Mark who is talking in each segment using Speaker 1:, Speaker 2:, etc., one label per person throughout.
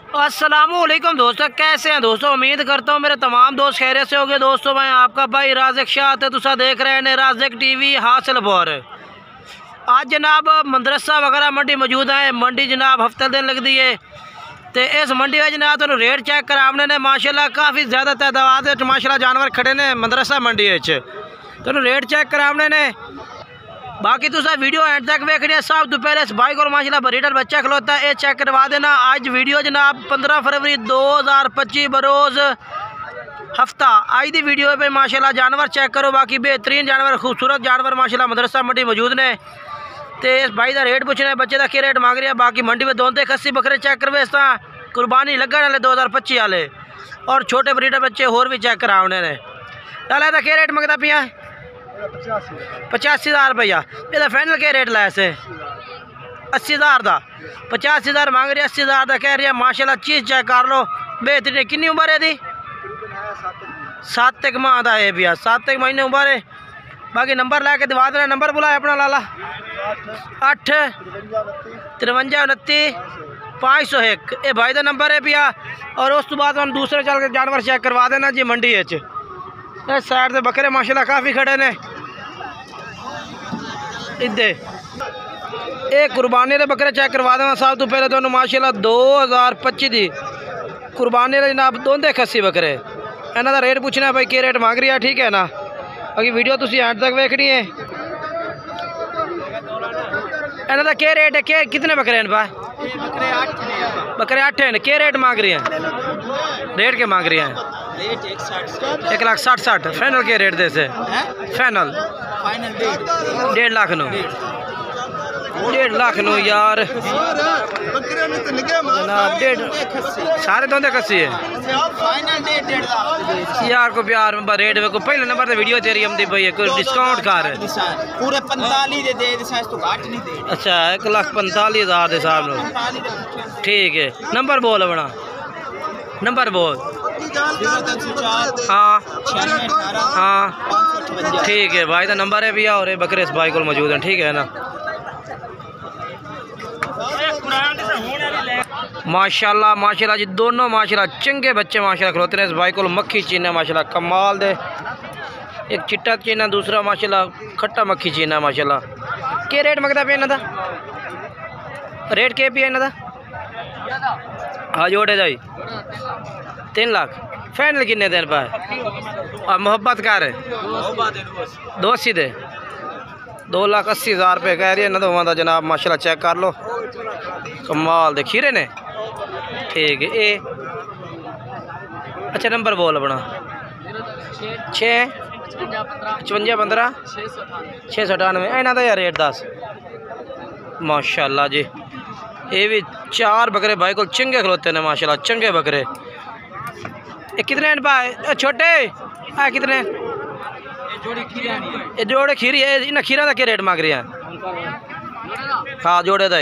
Speaker 1: अस्सलामुअलैकुम दोस्तों, कैसे हैं दोस्तों। उम्मीद करता हूँ मेरे तमाम दोस्त खैरियत से होंगे। दोस्तों मैं आपका भाई राज़िक शाह थे, तुसा देख रहे हैं राज़िक टीवी हासिलपुर। आज जनाब मदरसा वगैरह मंडी मौजूद है। मंडी जनाब हफ्ते दिन लगती है तो इस मंडी में जनाब तुम रेट चेक कराने ने माशाल्लाह काफ़ी ज़्यादा तादाद माशाल्लाह जानवर खड़े ने मदरसा मंडी तुम रेट चेक कराने ने। बाकी तुसा वीडियो एंड तक वेखनी है। सब तो पहले इस भाई को माशाल्लाह ब्रीडर बच्चा खलोता है, ये चेक करवा देना। आज वीडियो जनाब 15 फरवरी 2025 बरोज़ हफ्ता आज की वीडियो पे माशाल्लाह जानवर चेक करो। बाकी बेहतरीन जानवर, खूबसूरत जानवर माशाल्लाह मदरसा मंडी मौजूद ने। तो इस भाई का रेट पूछना है, बच्चे का क्या रेट मांग रहा है। बाकी मंडी में दोनों खस्सी बकरे चेक करवे इस तरह कुर्बानी लगन वाले 2025 वाले और छोटे ब्रीडर बच्चे होर भी चेक कराने ने। लाला का क्या रेट मंगता पिया? 85,000 रुपया। ये फाइनल क्या रेट लाया से? 80,000 का। 85,000 मांग रही है, 80,000 का कह रही है। माशाल्लाह चीज़ चेक कर लो, बेहतरीन। कितनी उम्र है दी? 7 माह का है भैया, 7 महीने उम्र है। बाकी नंबर ला के दिवा देना। नंबर बुलाए अपना लाला 8 53 29 501। ये भाई का नंबर है भैया। और उस तो बाद हम दूसरे चल के जानवर चेक करवा देना जी मंडी इस साइड से बकरे माशाल्लाह काफ़ी खड़े ने। इधे एक कुर्बानी के बकरे चेक करवा देना। सब तो पहले तो माशाल्लाह 2025 की कुर्बानी जनाब दोनों खस्सी बकरे। इन्हों का रेट पूछना भाई क्या रेट मांग रही है, ठीक है ना। बाकी वीडियो तुम एंड तक वेखनी है। इन्हों का क्या रेट है, क्या कितने बकरे हैं भाई? बकरे 8 हैं। क्या रेट मांग रही हैं? रेट क्या मांग रही हैं? 1,60,000। फाइनल के रेट दे से? Final 1.5 lakh no. 1.5 lakh no यार जनाब। 1.5 सारे दोनों कस्सी है यार। को प्यार रेट में को पहले नंबर वीडियो तेरी हम दी भाई कोई डिस्काउंट कर
Speaker 2: पूरे 45 दे तो घाट नहीं दे।
Speaker 1: अच्छा 1,45,000 के हिसाब ठीक है। नंबर बोल अपना, नंबर बोल। हाँ हाँ ठीक है भाई का नंबर है भैया। और बकरे इस भाई को मौजूद है, ठीक है ना। माशाल्लाह माशाल्लाह जी दोनों माशाल्लाह चंगे बच्चे माशाल्लाह खलोते हैं। इस भाई को मक्खी चीना माशाल्लाह कमाल दे। एक चिट्टा चीना, दूसरा माशाल्लाह खट्टा मक्खी चीना माशाल्लाह। क्या रेट मंगता पे इन्हों का? रेट क्या पे इन्हों का? हाँ जोड़े जाई 3 लाख। फाइनल किन्ने दिन पाए? और मोहब्बत कर 280 दे। 2,80,000 रुपये कह रही है ना। तो जनाब माशाल्लाह चेक कर लो, कमाल दे खीरे ने, ठीक है। ए अच्छा नंबर बोल अपना। 6 55 15 698। इन्हों का यार रेट 10 माशाल्लाह जी। ये भी 4 बकरे भाई को चंगे खलोते ने माशाल्लाह, चंगे बकरे। ये कितने भाई छोटे आ कितने? ये जोड़े खीरी है। इन खीरा का क्या रेट मांग रही है? हाँ जोड़े का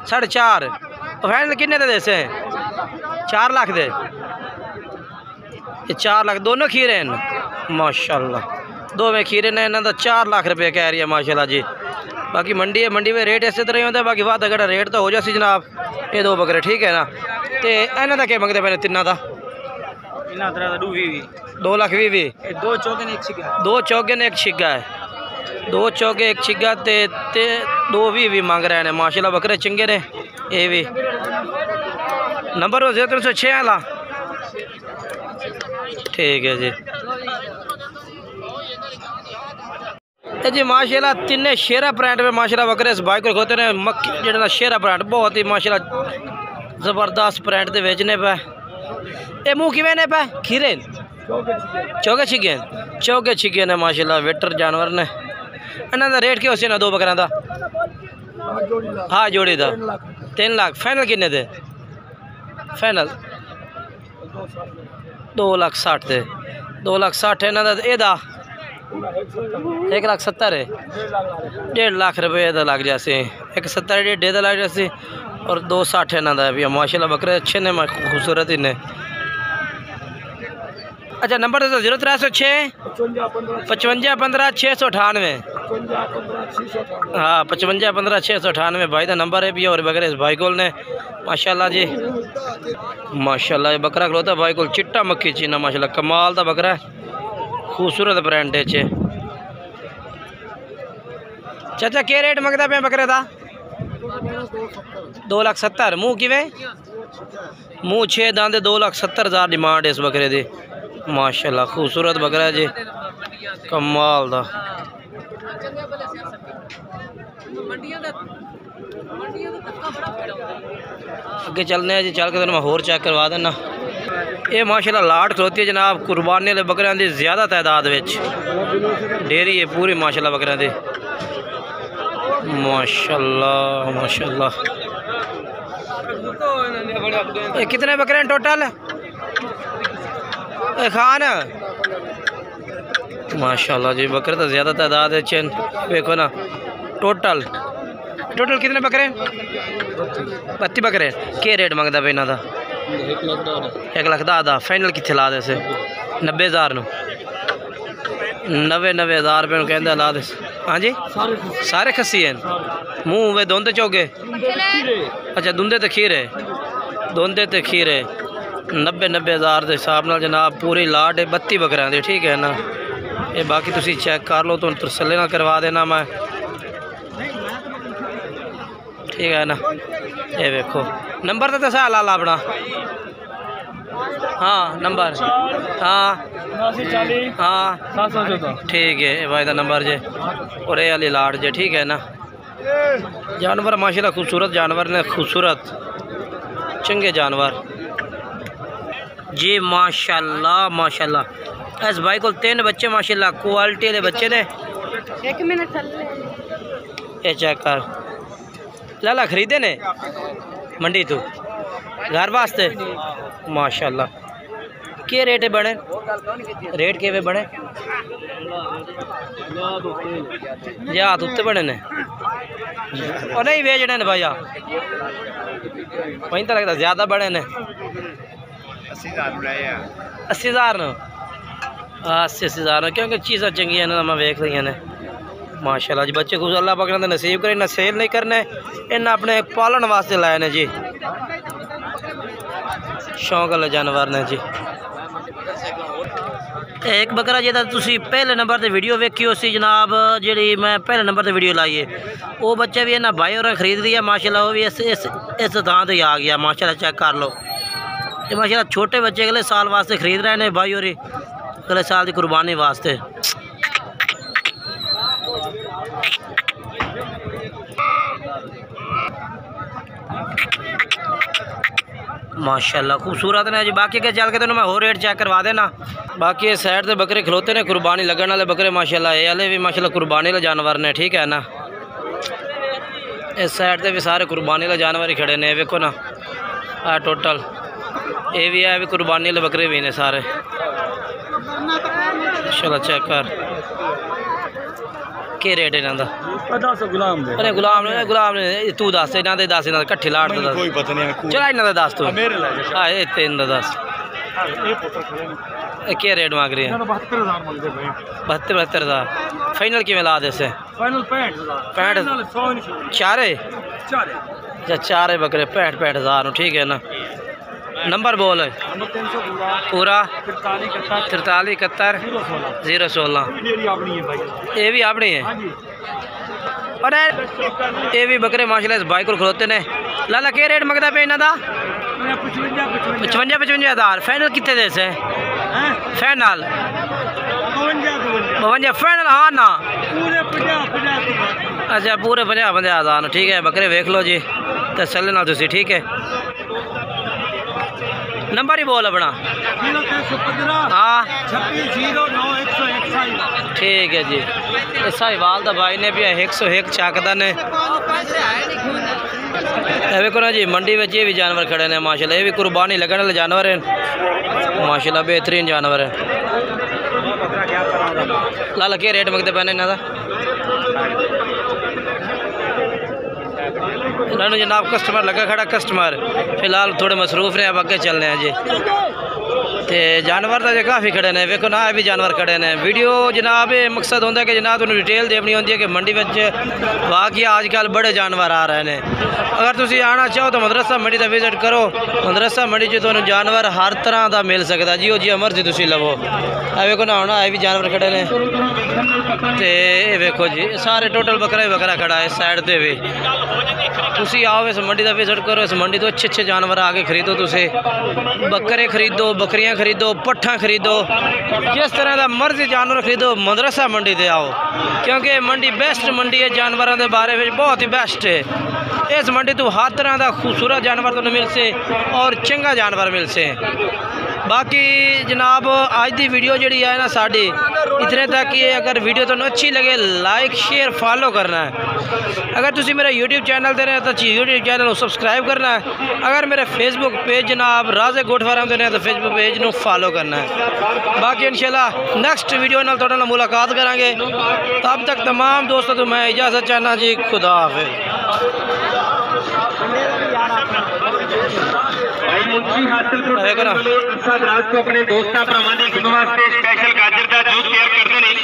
Speaker 1: 4.5। फाइनल किन्ने दे से? 4 लाख दे। ये 4 लाख दोनों खीरे हैं माशाल्लाह। 2 में खीरे ने। इन्हों का 4 लाख रुपये कह रही है माशाल्लाह जी। बाकी मंडी है, मंडी में रेट इस तरह ही होता है। बाकी बात अगर रेट तो हो जासी जनाब। ये 2 बकरे ठीक है ना। तो इन्हों का क्या मंगते पे तिना का? 2 लाख 20।
Speaker 2: 2 चौगे 1 छिग्गा।
Speaker 1: 2 चौगे ने 1 छिग्गा है। 2 चौगे 1 छिग्गा ते 2 भी मांग रहे हैं माशाल्लाह। बकरे चंगे ने। ये भी नंबर हो 306 वाला, ठीक है जी। जी माशाल्लाह तिने शेरा ब्रांड में माशाल्लाह बकरे इस भाई को खोते हैं। मक्खी जो शेरा ब्रांड बहुत ही माशाल्लाह ज़बरदस्त ब्रांड से बेचने पे। ये मुँह कि ने पे खीरे चौके छिगे ने माशाल्लाह वेटर जानवर ने। इन्हों का रेट क्या हो ना 2 बकरा का? हाँ जोड़ी का 3 लाख। फाइनल किन्ने दे? फाइनल 2,60,000 दे। 2,60,000 इन्हों का। एदा 1,70,000 है। 1.5 लाख रुपये का लग जासे। 1,70 1.5 का लग जासे। और 2,60 इन्हों का भी माशाल्लाह बकरे अच्छे ने, खूबसूरत ही ने। अच्छा नंबर 0306 55 15 698। हाँ 55 15 698 भाई का नंबर है भी। और बकरे इस भाई को ने माशाल्लाह जी माशाल्लाह ये बकरा खलोता भाई को चिट्टा मक्खी चीना माशाल्लाह कमाल का बकरा है, खूबसूरत ब्रांड है। चाचा क्या रेट मंगता पे बकरे का? 2,70,000। मुँह किवें? मुँह 6 दांदे 2,70,000 डिमांड है इस बकरे की माशाल्लाह। खूबसूरत बकरा है जी कमाल दा। अगे चलने जी, चल के मैं होर चेक करवा देना। ये माशाल्लाह लाट खलोती है जनाब कुर्बानी वाले बकरियां की ज़्यादा तादाद विच डेरी है पूरी माशाल्लाह बकरियां दी माशाल्लाह माशाल्लाह। ये कितने बकरे हैं टोटल खान? माशाल्लाह जी बकरे तो ज़्यादा तादाद है चैन देखो ना। टोटल टोटल कितने बकरे? 32 बकरे। क्या रेट मंगता पे इन्हों का? 1,10,000। फाइनल कितने ला दे? 90,000 90,000 रुपये कहते ला दे। हाँ जी सारे खस्सी हैं। मुँह वे दोंदे चौगे? अच्छा दुंदे तो खीर है, दोंदे तो खीर है। 90,000 के हिसाब न जनाब पूरी लाट है 32 बकरियां दी। ठीक है ना, ये बाकी तुसी चेक कर लो तो तसल्ली ना करवा देना मैं। ठीक है ना, ये देखो नंबर तो दसा लाला अपना। हाँ नंबर हाँ हाँ ठीक है भाई का नंबर जे और ये वाली लाट जे। ठीक है ना, जानवर माशाल्लाह खूबसूरत जानवर ने, खूबसूरत चंगे जानवर जी माशाल्लाह माशाल्लाह। इस भाई को 3 बच्चे माशाल्लाह क्वालिटी के बच्चे ने। 1 मिनट ये चेक कर लाला खरीदे ने मंडी तो घर वास्ते माशाल्लाह। क्या रेट है बने? रेट के बने या हाथ उत्ते बने ने और नहीं बेचने ने भैया? वहीं तो लगता ज़्यादा बड़े ने। 80,000 न 80,000 क्योंकि चीज़ा चंगी ने मैं वेख रही ने माशाल्लाह जी। बच्चे खुश अल्लाह पाक ने नसीब करे, ना सेल नहीं करने, इन्हें अपने पालन वास्ते लाए ने जी, शौक वाले जानवर ने जी। एक बकरा जेदा तुसी पहले नंबर ते वीडियो वेखी सी जनाब, जी मैं पहले नंबर ते वीडियो लाई है, वो बच्चा भी इन्हें भाई और खरीद लिया माशाल्लाह। वो भी इस दां तो ही आ गया माशाल्लाह। चेक कर लो ये माशाल्लाह छोटे बच्चे अगले साल वास्ते खरीद रहे हैं भाई और अगले साल की कुर्बानी वास्ते। माशाल्लाह खूबसूरत ने जी। बाकी के चल के तो मैं और रेट चेक करवा देना। बाकी ये साइड से बकरे खलोते ने कुर्बानी लगने वाले बकरे माशाल्लाह। ये वाले भी माशाल्लाह कुर्बानी वाले जानवर ने। ठीक है ना, इस साइड से भी सारे कुर्बानी वाले जानवर ही खड़े ने। देखो ना आ टोटल ये भी है, भी कुर्बानी वाले बकरे भी ने सारे माशाल्लाह। चेक कर के रेट है इन्हों का? अरे गुलाम ने तू दस इन्हों के दस, इन्हों कट्ठे लाट चला इन्हों का दस तू। हाँ ये 3 का 10 क्या रेट मांग रही है? 72,000 फाइनल किमें ला दे? 65 चारे अच्छा 4 बकरे 65,000। ठीक है ना, नंबर बोल पूरा 43 71 016। ये भी अपनी है। अरे ये भी बकरे माशाल्लाह इस भाई को खलोते ने। लाला क्या रेट मंगता पे इन्हों का? 55,000 फाइनल कितने दे से? Final 52 final. हाँ ना अच्छा पूरे 50,000। ठीक है बकरे वेख लो जी तसल्ली नाल तुसी। ठीक है नंबर ही बोल अपना। हाँ ठीक है जी। साहिवाल दा भाई ने भी 101 चाकदा ने। देखो ना जी मंडी में ये भी जानवर खड़े ने माशाल्लाह। ये भी कुर्बानी लगने वाले जानवर हैं माशाल्लाह, बेहतरीन जानवर है। लाला क्या रेट मंगते पैने इन्हों का? इन्होंने जनाब कस्टमर लगा खड़ा, कस्टमर फिलहाल थोड़े मसरूफ रहे, अब आगे चलने हैं जी। ते जानवर तो काफ़ी खड़े ने, वेखो ना भी जानवर खड़े ने। वीडियो जनाब मकसद होंदा कि जनाब तुहानू डिटेल देनी होंदी है कि मंडी में वाकई आजकल बड़े जानवर आ रहे हैं। अगर तुसी आना चाहो तो मदरसा मंडी का विजिट करो। मदरसा मंडी च तुहानू जानवर हर तरह का मिल सकता, जियो जी मर्जी तुसी लवो। वेखो ना होना भी जानवर खड़े ने, ते वेखो जी सारे टोटल बकरा ही बकरा खड़ा है। इस साइड पर भी तुसी आओ, इस मंडी का विजिट करो। इस मंडी तो अच्छे अच्छे जानवर आके खरीदो। तुसी बकरे खरीदो, बकरियां खरीदो, पट्ठा खरीदो, जिस तरह का मर्जी जानवर खरीदो। मदरसा मंडी से आओ, क्योंकि मंडी बेस्ट मंडी है, जानवरों के बारे में बहुत ही बेस्ट है। इस मंडी तो हर तरह का खूबसूरत जानवर तो मिल से और चंगा जानवर मिल से। बाकी जनाब आज की वीडियो जी है ना साड़ी इतने तक ही है। अगर वीडियो तुम अच्छी लगे लाइक शेयर फॉलो करना है। अगर तुम मेरा यूट्यूब चैनल दे रहे हैं तो यूट्यूब चैनल को सब्सक्राइब करना है। अगर मेरे फेसबुक पेज जनाब राजे गोट फार्म दे रहे हैं तो फेसबुक पेज को फॉलो करना है। बाकी इंशाल्लाह नेक्स्ट वीडियो नाल तुहाडे नाल मुलाकात करांगे। तब तक तमाम दोस्तों तो मैं इजाज़त चाहना जी, खुदा हाफिज़।
Speaker 3: अपने दोस्तों भरावां दी वास्ते स्पैशल गाजर का जूस तैयार करते हैं।